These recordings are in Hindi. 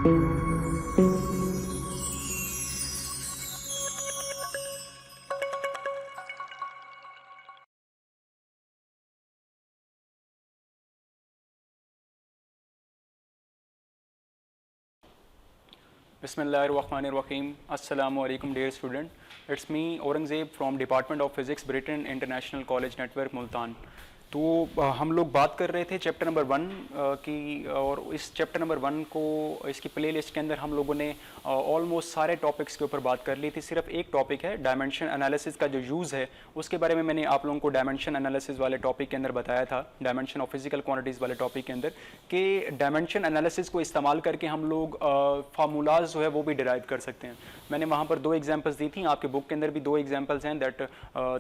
Bismillahirrahmanirrahim. Assalamu alaikum dear student. It's me Aurangzeb from Department of Physics, Britain International College Network, Multan. तो हम लोग बात कर रहे थे चैप्टर नंबर 1 की, और इस चैप्टर नंबर 1 को इसकी प्लेलिस्ट के अंदर हम लोगों ने ऑलमोस्ट सारे टॉपिक्स के ऊपर बात कर ली थी। सिर्फ एक टॉपिक है डायमेंशन एनालिसिस का जो यूज़ है उसके बारे में मैंने आप लोगों को डायमेंशन एनालिसिस वाले टॉपिक के अंदर बताया था, डायमेंशन ऑफ फिजिकल क्वांटिटीज़ वाले टॉपिक के अंदर, कि डायमेंशन एनालिसिस को इस्तेमाल करके हम लोग फार्मूलाज जो है वो भी डिराइव कर सकते हैं। मैंने वहाँ पर 2 एग्जाम्पल्स दी थी, आपके बुक के अंदर भी 2 एग्जाम्पल्स हैं, दैट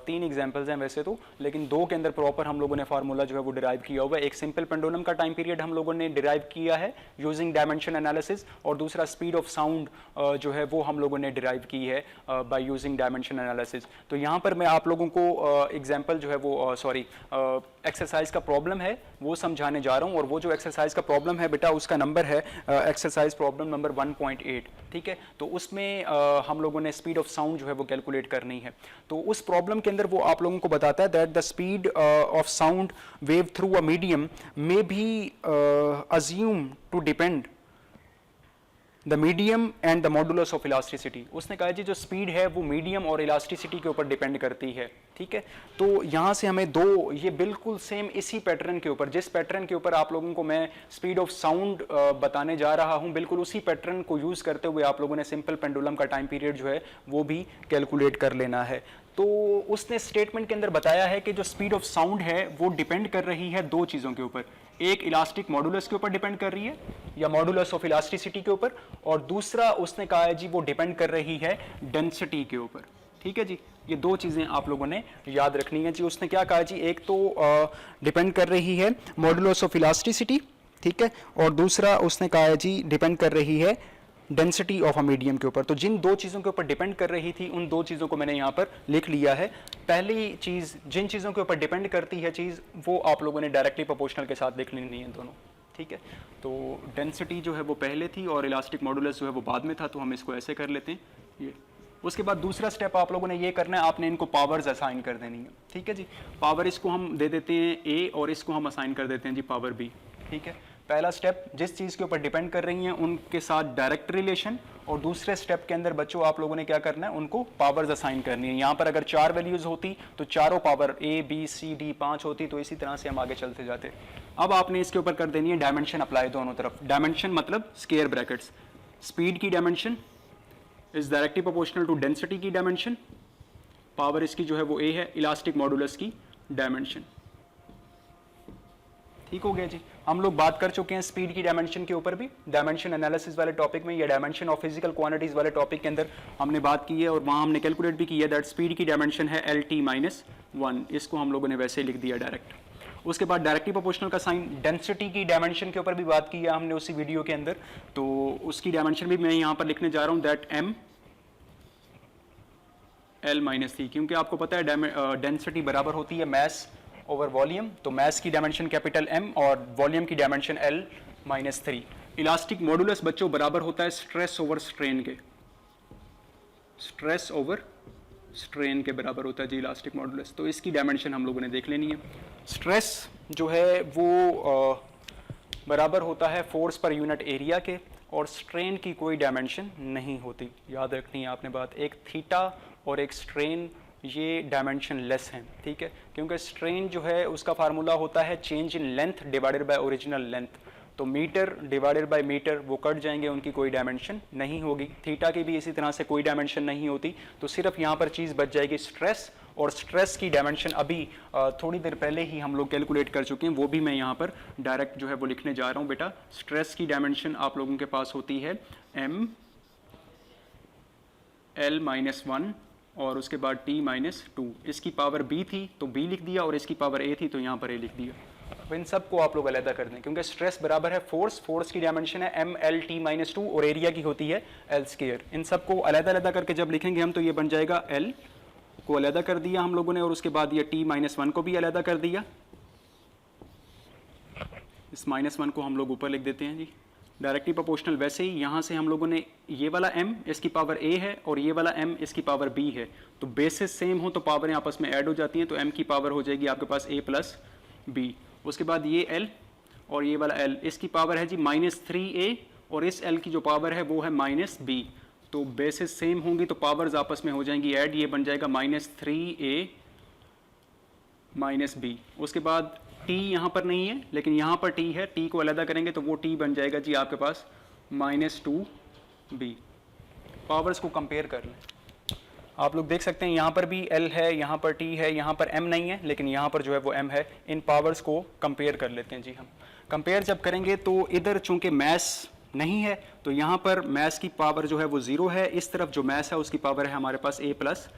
3 एग्जाम्पल्स हैं वैसे तो, लेकिन 2 के अंदर प्रॉपर हम लोगों ने फार्मूला जो है वो डिराइव किया हुआ है। एक सिंपल पेंडुलम का टाइम पीरियड हम लोगों ने डिराइव किया है यूजिंग डायमेंशन एनालिसिस, और दूसरा स्पीड ऑफ साउंड जो है वो हम लोगों ने डिराइव की है बाय यूजिंग डायमेंशन एनालिसिस। तो यहाँ पर मैं आप लोगों को एग्जाम्पल जो है वो एक्सरसाइज का प्रॉब्लम है वो समझाने जा रहा हूँ, और वो जो एक्सरसाइज का प्रॉब्लम है बेटा उसका नंबर है एक्सरसाइज प्रॉब्लम नंबर 1.8, ठीक है। तो उसमें हम लोगों ने स्पीड ऑफ साउंड जो है वो कैलकुलेट करनी है। तो उस प्रॉब्लम के अंदर वो आप लोगों को बताता है that the speed of sound wave through a medium may be assumed to depend the medium and the modulus of elasticity। उसने कहा जी जो स्पीड है वो मीडियम और इलास्टिसिटी के ऊपर डिपेंड करती है, ठीक है। तो यहाँ से हमें ये बिल्कुल सेम इसी पैटर्न के ऊपर, जिस पैटर्न के ऊपर आप लोगों को मैं स्पीड ऑफ साउंड बताने जा रहा हूँ, बिल्कुल उसी पैटर्न को यूज़ करते हुए आप लोगों ने सिंपल पेंडुलम का टाइम पीरियड जो है वो भी कैलकुलेट कर लेना है। तो उसने स्टेटमेंट के अंदर बताया है कि जो स्पीड ऑफ साउंड है वो डिपेंड कर रही है 2 चीज़ों के ऊपर, एक इलास्टिक मॉडुलस के ऊपर डिपेंड कर रही है या मॉडुलस ऑफ इलास्टिसिटी के ऊपर, और दूसरा उसने कहा है जी वो डिपेंड कर रही है डेंसिटी के ऊपर, ठीक है जी। ये 2 चीज़ें आप लोगों ने याद रखनी है जी। उसने क्या कहा जी, एक तो डिपेंड कर रही है मॉडुलस ऑफ इलास्टिसिटी, ठीक है, और दूसरा उसने कहा है जी डिपेंड कर रही है डेंसिटी ऑफ अ मीडियम के ऊपर। तो जिन 2 चीज़ों के ऊपर डिपेंड कर रही थी उन 2 चीज़ों को मैंने यहाँ पर लिख लिया है। पहली चीज़, जिन चीज़ों के ऊपर डिपेंड करती है चीज़, वो आप लोगों ने डायरेक्टली प्रोपोर्शनल के साथ लिख लेनी है दोनों, ठीक है। तो डेंसिटी जो है वो पहले थी और इलास्टिक मॉडुलस जो है वो बाद में था, तो हम इसको ऐसे कर लेते हैं ये। उसके बाद दूसरा स्टेप आप लोगों ने ये करना है, आपने इनको पावर्स असाइन कर देनी है, ठीक है जी। पावर इसको हम दे देते हैं ए और इसको हम असाइन कर देते हैं जी पावर बी, ठीक है। पहला स्टेप, जिस चीज़ के ऊपर डिपेंड कर रही हैं उनके साथ डायरेक्ट रिलेशन, और दूसरे स्टेप के अंदर बच्चों आप लोगों ने क्या करना है, उनको पावर्स असाइन करनी है। यहाँ पर अगर 4 वैल्यूज़ होती तो चारों power a b c d 5 होती, तो इसी तरह से हम आगे चलते जाते। अब आपने इसके ऊपर कर देनी है डायमेंशन अप्लाई दोनों तरफ। डायमेंशन मतलब स्क्वायर ब्रैकेट्स, स्पीड की dimension is directly proportional to density की डायमेंशन, पावर इसकी जो है वो ए है, इलास्टिक मॉडुलस की डायमेंशन, ठीक हो गया जी। हम लोग बात कर चुके हैं स्पीड की डायमेंशन के ऊपर भी, डायमेंशन एनालिसिस वाले टॉपिक में या डायमेंशन ऑफ फिजिकल क्वांटिटीज वाले टॉपिक के अंदर हमने बात की है, और वहाँ हमने कैलकुलेट भी किया दैट स्पीड की डायमेंशन है LT-1। इसको हम लोगों ने वैसे ही लिख दिया डायरेक्ट। उसके बाद डायरेक्टली प्रोपोर्शनल का साइन, डेंसिटी की डायमेंशन के ऊपर भी बात की है हमने उसी वीडियो के अंदर, तो उसकी डायमेंशन भी मैं यहाँ पर लिखने जा रहा हूँ दैट ML-3, क्योंकि आपको पता है डेंसिटी बराबर होती है मैस ओवर वॉल्यूम, तो मैस की डायमेंशन कैपिटल M और वॉल्यूम की डायमेंशन L-3। इलास्टिक मॉडुलस बच्चों बराबर होता है स्ट्रेस ओवर स्ट्रेन के, स्ट्रेस ओवर स्ट्रेन के बराबर होता है जी इलास्टिक मॉडुलस। तो इसकी डायमेंशन हम लोगों ने देख लेनी है। स्ट्रेस जो है वो बराबर होता है फोर्स पर यूनिट एरिया के, और स्ट्रेन की कोई डायमेंशन नहीं होती, याद रखनी है आपने बात। एक थीटा और एक स्ट्रेन ये डायमेंशन लेस हैं, ठीक है, क्योंकि स्ट्रेन जो है उसका फार्मूला होता है change in length divided by original length, तो मीटर डिवाइडेड बाय मीटर वो कट जाएंगे, उनकी कोई डायमेंशन नहीं होगी। थीटा की भी इसी तरह से कोई डायमेंशन नहीं होती, तो सिर्फ यहाँ पर चीज़ बच जाएगी स्ट्रेस, और स्ट्रेस की डायमेंशन अभी थोड़ी देर पहले ही हम लोग कैलकुलेट कर चुके हैं, वो भी मैं यहाँ पर डायरेक्ट जो है वो लिखने जा रहा हूँ बेटा। स्ट्रेस की डायमेंशन आप लोगों के पास होती है ML-1 और उसके बाद T-2। इसकी पावर B थी तो B लिख दिया, और इसकी पावर A थी तो यहाँ पर A लिख दिया। अब इन सब को आप लोग अलग कर दें, क्योंकि स्ट्रेस बराबर है फोर्स, फोर्स की डायमेंशन है ML-T-2 और एरिया की होती है L²। इन सब को अलग अलग करके जब लिखेंगे हम तो ये बन जाएगा L को अलग कर दिया हम लोगों ने, और उसके बाद ये T-1 को भी अलग कर दिया। इस -1 को हम लोग ऊपर लिख देते हैं जी, डायरेक्टली प्रोपोर्शनल। वैसे ही यहाँ से हम लोगों ने ये वाला m इसकी पावर a है और ये वाला m इसकी पावर b है, तो बेसिस सेम हो तो पावरें आपस में ऐड हो जाती हैं, तो m की पावर हो जाएगी आपके पास a प्लस b। उसके बाद ये l और ये वाला l, इसकी पावर है जी -3a और इस l की जो पावर है वो है -b, तो बेसिस सेम होंगी तो पावर्स आपस में हो जाएंगी ऐड, ये बन जाएगा -3a -b। उसके बाद t यहाँ पर नहीं है लेकिन यहाँ पर t है, t को अलग करेंगे तो वो t बन जाएगा जी आपके पास -2b। पावर्स को कंपेयर कर लें, आप लोग देख सकते हैं यहाँ पर भी l है, यहाँ पर t है, यहाँ पर m नहीं है लेकिन यहाँ पर जो है वो m है। इन पावर्स को कंपेयर कर लेते हैं जी हम। कंपेयर जब करेंगे तो इधर चूंकि मैस नहीं है तो यहाँ पर मैस की पावर जो है वो 0 है, इस तरफ जो मैस है उसकी पावर है हमारे पास a प्लस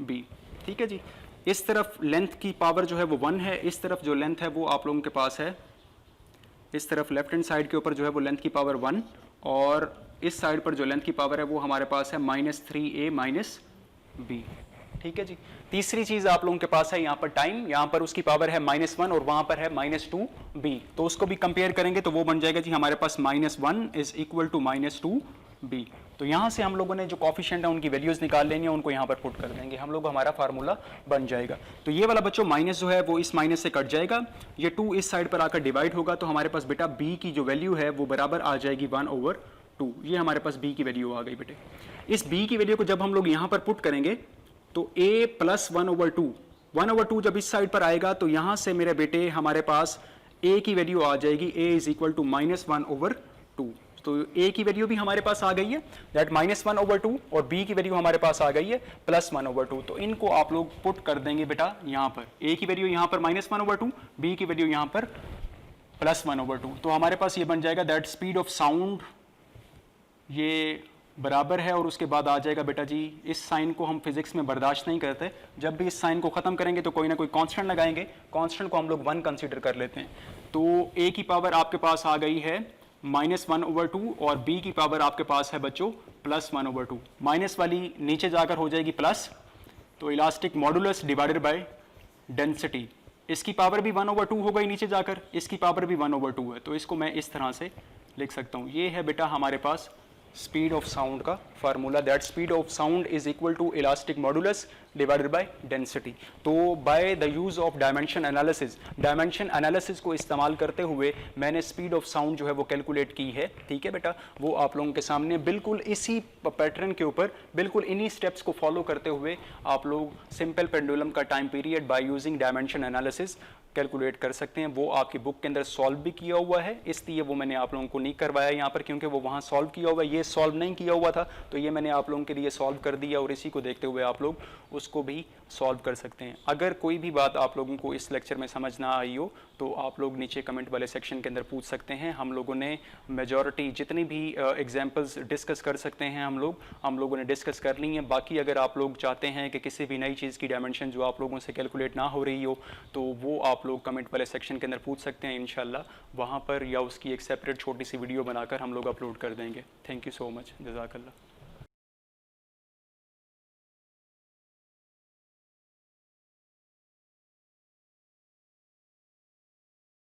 b। ठीक है जी। इस तरफ लेंथ की पावर जो है वो 1 है, इस तरफ जो लेंथ है वो आप लोगों के पास है, इस तरफ लेफ्ट हैंड साइड के ऊपर जो है वो लेंथ की पावर 1 और इस साइड पर जो लेंथ की पावर है वो हमारे पास है -3a -b। ठीक है जी। तीसरी चीज आप लोगों के पास है यहाँ पर टाइम, यहाँ पर उसकी पावर है -1 और वहां पर है -2b, तो उसको भी कंपेयर करेंगे तो वो बन जाएगा जी हमारे पास -1 इज इक्वल टू -2b। तो यहाँ से हम लोगों ने जो कॉफिशिएंट है उनकी वैल्यूज निकाल लेनी है, उनको यहाँ पर पुट कर देंगे हम लोग, हमारा फार्मूला बन जाएगा। तो ये वाला बच्चों माइनस जो है वो इस माइनस से कट जाएगा, ये 2 इस साइड पर आकर डिवाइड होगा, तो हमारे पास बेटा b की जो वैल्यू है वो बराबर आ जाएगी 1/2। ये हमारे पास b की वैल्यू आ गई बेटे। इस b की वैल्यू को जब हम लोग यहाँ पर पुट करेंगे तो a प्लस 1/2 जब इस साइड पर आएगा तो यहाँ से मेरे बेटे हमारे पास a की वैल्यू आ जाएगी, a इज इक्वल टू -1/2। तो a की वैल्यू भी हमारे पास आ गई है दैट -1/2 और b की वैल्यू हमारे पास आ गई है +1/2। तो इनको आप लोग पुट कर देंगे बेटा यहाँ पर, a की वैल्यू यहाँ पर -1/2, b की वैल्यू यहाँ पर +1/2। तो हमारे पास ये बन जाएगा दैट स्पीड ऑफ साउंड ये बराबर है, और उसके बाद आ जाएगा बेटा जी, इस साइन को हम फिजिक्स में बर्दाश्त नहीं करते, जब भी इस साइन को खत्म करेंगे तो कोई ना कोई कांस्टेंट लगाएंगे, कांस्टेंट को हम लोग 1 कंसीडर कर लेते हैं। तो a की पावर आपके पास आ गई है -1/2 और b की पावर आपके पास है बच्चों +1/2। माइनस वाली नीचे जाकर हो जाएगी प्लस, तो elastic modulus divided by density, इसकी पावर भी 1/2 हो गई नीचे जाकर, इसकी पावर भी 1/2 है, तो इसको मैं इस तरह से लिख सकता हूँ। ये है बेटा हमारे पास स्पीड ऑफ साउंड का formula, that speed of sound is equal to elastic modulus divided by density. तो by the use of dimension analysis को इस्तेमाल करते हुए मैंने स्पीड ऑफ साउंड जो है वो कैलकुलेट की है। ठीक है बेटा, वो आप लोगों के सामने बिल्कुल इसी पैटर्न के ऊपर, बिल्कुल इन्हीं स्टेप्स को फॉलो करते हुए आप लोग सिंपल पेंडुलम का time period by using dimension analysis calculate कर सकते हैं। वो आपकी बुक के अंदर सॉल्व भी किया हुआ है, इसलिए वो मैंने आप लोगों को नहीं करवाया यहाँ पर, क्योंकि वो वहाँ सॉल्व किया हुआ है, ये सॉल्व नहीं किया हुआ था, तो ये मैंने आप लोगों के लिए सॉल्व कर दिया और इसी को देखते हुए आप लोग उसको भी सॉल्व कर सकते हैं। अगर कोई भी बात आप लोगों को इस लेक्चर में समझ ना आई हो तो आप लोग नीचे कमेंट वाले सेक्शन के अंदर पूछ सकते हैं। हम लोगों ने मेजॉरिटी जितनी भी एग्जाम्पल्स डिस्कस कर सकते हैं हम लोगों ने डिस्कस कर ली हैं। बाकी अगर आप लोग चाहते हैं कि किसी भी नई चीज़ की डायमेंशन जो आप लोगों से कैलकुलेट ना हो रही हो तो वो आप लोग कमेंट वाले सेक्शन के अंदर पूछ सकते हैं, इंशाल्लाह वहाँ पर या उसकी एक सेपरेट छोटी सी वीडियो बनाकर हम लोग अपलोड कर देंगे। थैंक यू सो मच, जज़ाकल्लाह।